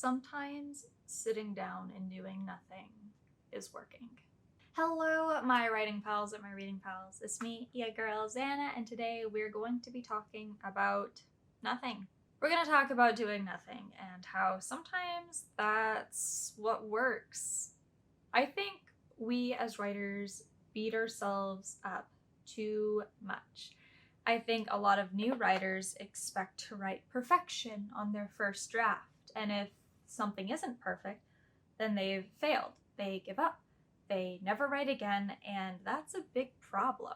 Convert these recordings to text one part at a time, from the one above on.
Sometimes sitting down and doing nothing is working. Hello, my writing pals and my reading pals. It's me, your girl, Xanna, and today we're going to be talking about nothing. We're going to talk about doing nothing and how sometimes that's what works. I think we as writers beat ourselves up too much. I think a lot of new writers expect to write perfection on their first draft, and if something isn't perfect, then they've failed. They give up. They never write again, and that's a big problem.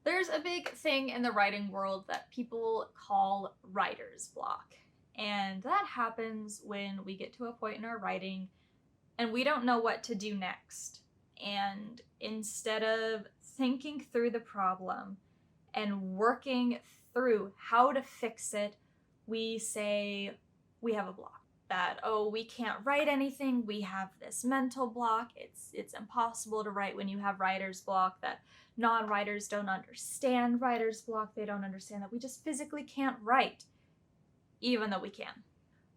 There's a big thing in the writing world that people call writer's block, and that happens when we get to a point in our writing and we don't know what to do next. And instead of thinking through the problem and working through how to fix it, we say we have a block. That, oh, we can't write anything, we have this mental block, it's impossible to write when you have writer's block, that non-writers don't understand writer's block, they don't understand that we just physically can't write, even though we can.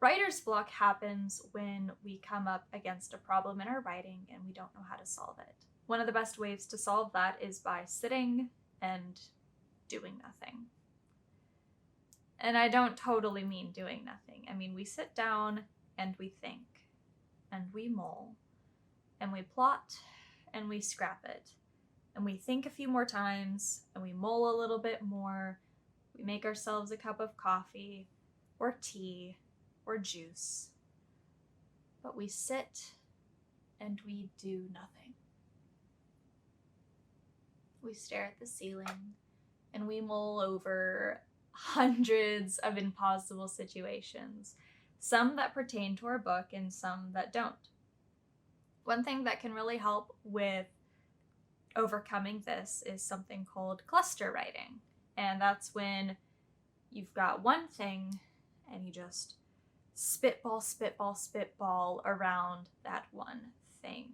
Writer's block happens when we come up against a problem in our writing and we don't know how to solve it. One of the best ways to solve that is by sitting and doing nothing. And I don't totally mean doing nothing. I mean, we sit down and we think, and we mull, and we plot, and we scrap it, and we think a few more times, and we mull a little bit more. We make ourselves a cup of coffee, or tea, or juice. But we sit and we do nothing. We stare at the ceiling, and we mull over hundreds of impossible situations, some that pertain to our book and some that don't. One thing that can really help with overcoming this is something called cluster writing. And that's when you've got one thing and you just spitball around that one thing.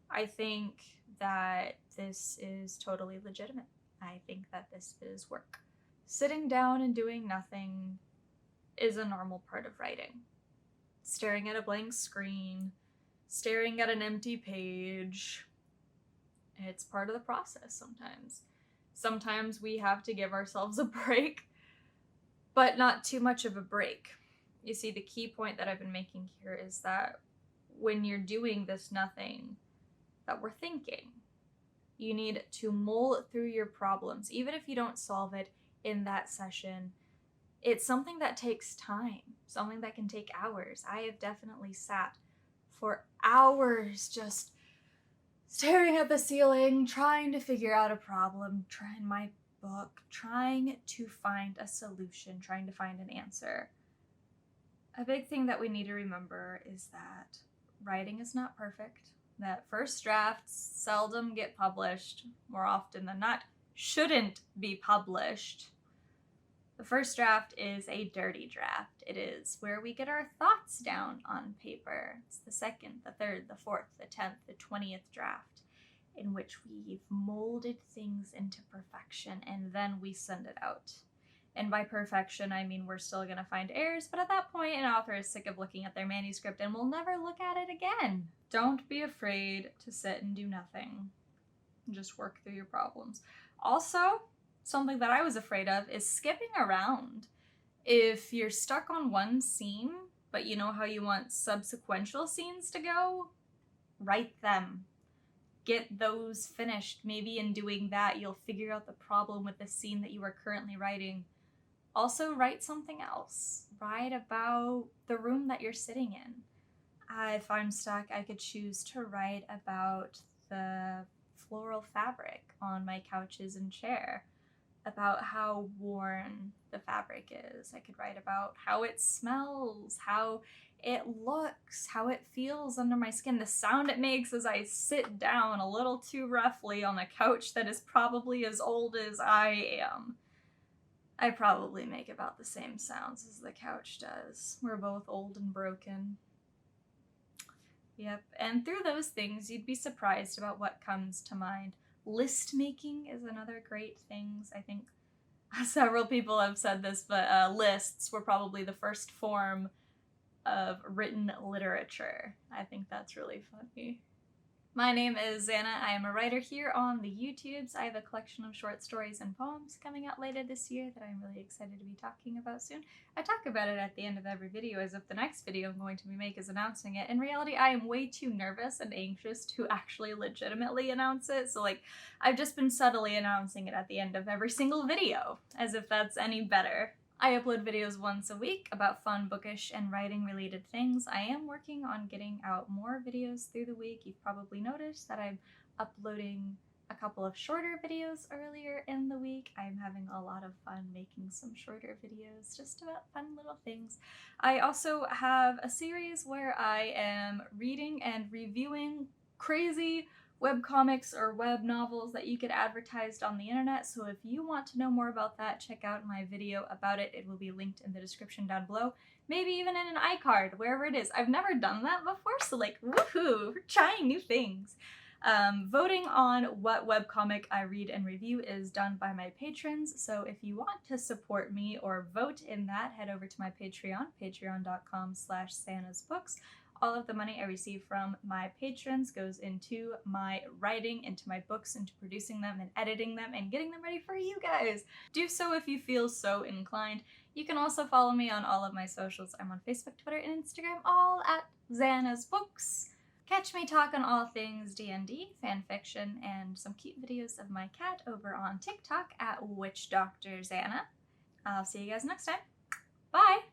I think that this is totally legitimate. I think that this is work. Sitting down and doing nothing is a normal part of writing. Staring at a blank screen, staring at an empty page, it's part of the process sometimes. Sometimes we have to give ourselves a break, but not too much of a break. You see, the key point that I've been making here is that when you're doing this nothing, that we're thinking. You need to mull through your problems, even if you don't solve it in that session. It's something that takes time, something that can take hours. I have definitely sat for hours just staring at the ceiling, trying to figure out a problem, trying my book, trying to find a solution, trying to find an answer. A big thing that we need to remember is that writing is not perfect, that first drafts seldom get published, more often than not shouldn't be published. The first draft is a dirty draft. It is where we get our thoughts down on paper. It's the second, the third, the fourth, the 10th, the 20th draft, in which we've molded things into perfection and then we send it out. And by perfection, I mean we're still going to find errors, but at that point, an author is sick of looking at their manuscript and will never look at it again. Don't be afraid to sit and do nothing. Just work through your problems. Also, something that I was afraid of is skipping around. If you're stuck on one scene, but you know how you want subsequential scenes to go, write them. Get those finished. Maybe in doing that, you'll figure out the problem with the scene that you are currently writing. Also, write something else. Write about the room that you're sitting in. If I'm stuck, I could choose to write about the floral fabric on my couches and chair, about how worn the fabric is. I could write about how it smells, how it looks, how it feels under my skin, the sound it makes as I sit down a little too roughly on a couch that is probably as old as I am. I probably make about the same sounds as the couch does. We're both old and broken. Yep, and through those things, you'd be surprised about what comes to mind. List making is another great thing. I think several people have said this, but lists were probably the first form of written literature. I think that's really funny. My name is Xanna. I am a writer here on the YouTubes. I have a collection of short stories and poems coming out later this year that I'm really excited to be talking about soon. I talk about it at the end of every video as if the next video I'm going to make is announcing it. In reality, I am way too nervous and anxious to actually legitimately announce it, so I've just been subtly announcing it at the end of every single video, as if that's any better. I upload videos once a week about fun, bookish, and writing-related things. I am working on getting out more videos through the week. You've probably noticed that I'm uploading a couple of shorter videos earlier in the week. I'm having a lot of fun making some shorter videos just about fun little things. I also have a series where I am reading and reviewing crazy webcomics or web novels that you get advertised on the internet, so if you want to know more about that, check out my video about it. It will be linked in the description down below, maybe even in an iCard, wherever it is. I've never done that before, so woohoo, we're trying new things. Voting on what webcomic I read and review is done by my patrons, so if you want to support me or vote in that, head over to my Patreon, patreon.com/XannasBooks. All of the money I receive from my patrons goes into my writing, into my books, into producing them and editing them and getting them ready for you guys. Do so if you feel so inclined. You can also follow me on all of my socials. I'm on Facebook, Twitter, and Instagram, all at XannasBooks. Catch me talk on all things D&D, fanfiction, and some cute videos of my cat over on TikTok at WitchDrXanna. I'll see you guys next time. Bye!